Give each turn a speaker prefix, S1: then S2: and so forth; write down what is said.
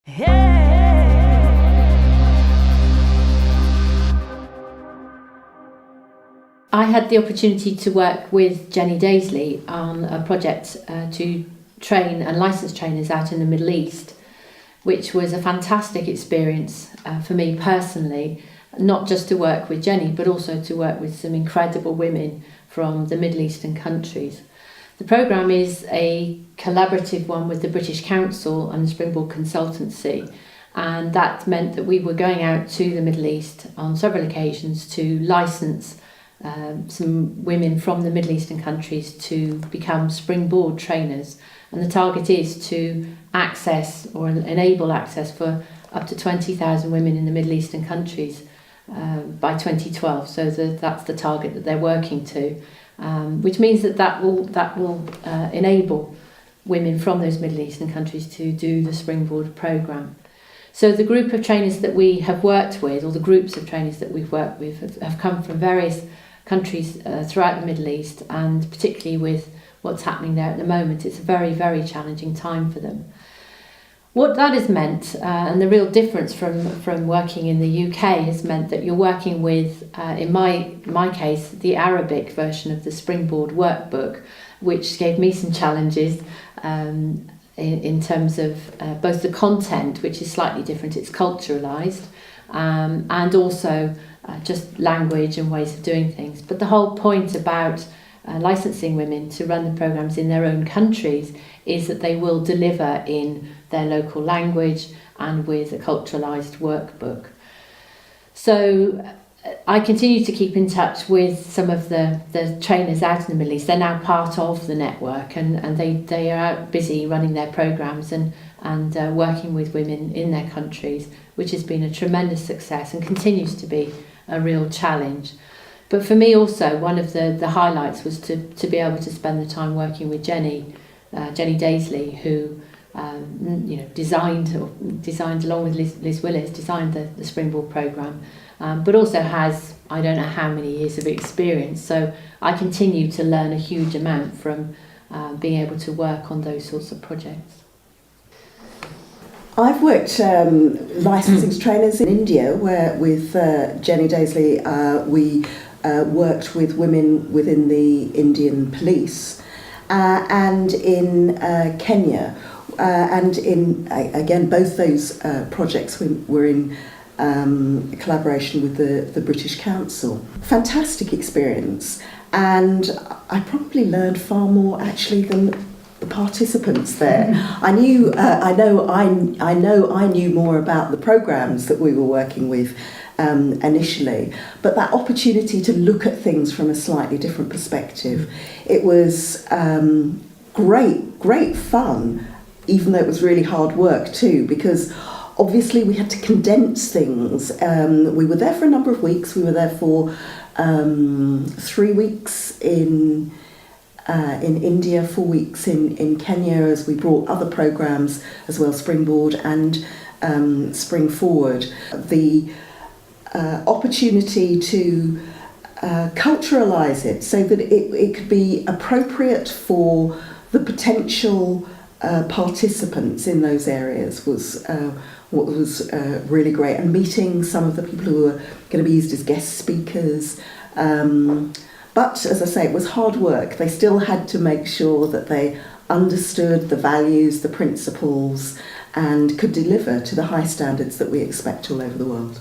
S1: I had the opportunity to work with Jenny Daisley on a project to train and license trainers out in the Middle East, which was a fantastic experience for me personally, not just to work with Jenny, but also to work with some incredible women from the Middle Eastern countries. The programme is a collaborative one with the British Council and the Springboard Consultancy, and that meant that we were going out to the Middle East on several occasions to license some women from the Middle Eastern countries to become Springboard trainers, and the target is to access or enable access for up to 20,000 women in the Middle Eastern countries by 2012. So that's the target that they're working to, which means that will enable women from those Middle Eastern countries to do the Springboard programme. So the group of trainers that we have worked with, or the groups of trainers that we've worked with, have come from various countries throughout the Middle East, and particularly with what's happening there at the moment, it's a very, very challenging time for them. What that has meant, and the real difference from working in the UK, has meant that you're working with, in my case, the Arabic version of the Springboard workbook, which gave me some challenges in terms of both the content, which is slightly different, it's culturalised, and also just language and ways of doing things. But the whole point about licensing women to run the programmes in their own countries is that they will deliver in their local language and with a culturalised workbook. So I continue to keep in touch with some of the trainers out in the Middle East. They're now part of the network, and they are out busy running their programmes and working with women in their countries, which has been a tremendous success and continues to be a real challenge. But for me also, one of the highlights was to be able to spend the time working with Jenny Daisley, who designed along with Liz Willis, designed the Springboard programme, but also has, I don't know how many years of experience. So I continue to learn a huge amount from being able to work on those sorts of projects.
S2: I've worked licensing trainers in India, where with Jenny Daisley we worked with women within the Indian police, and in Kenya, and in again both those projects were in collaboration with the British Council. Fantastic experience, and I probably learned far more actually than the participants there. I know I knew more about the programs that we were working with initially, but that opportunity to look at things from a slightly different perspective, it was great fun, even though it was really hard work too, because obviously we had to condense things. We were there for a number of weeks. We were there for 3 weeks in India, 4 weeks in Kenya, as we brought other programs as well, Springboard and Spring Forward. The opportunity to culturalise it so that it could be appropriate for the potential participants in those areas was what was really great, and meeting some of the people who were going to be used as guest speakers. But as I say, it was hard work. They still had to make sure that they understood the values, the principles, and could deliver to the high standards that we expect all over the world.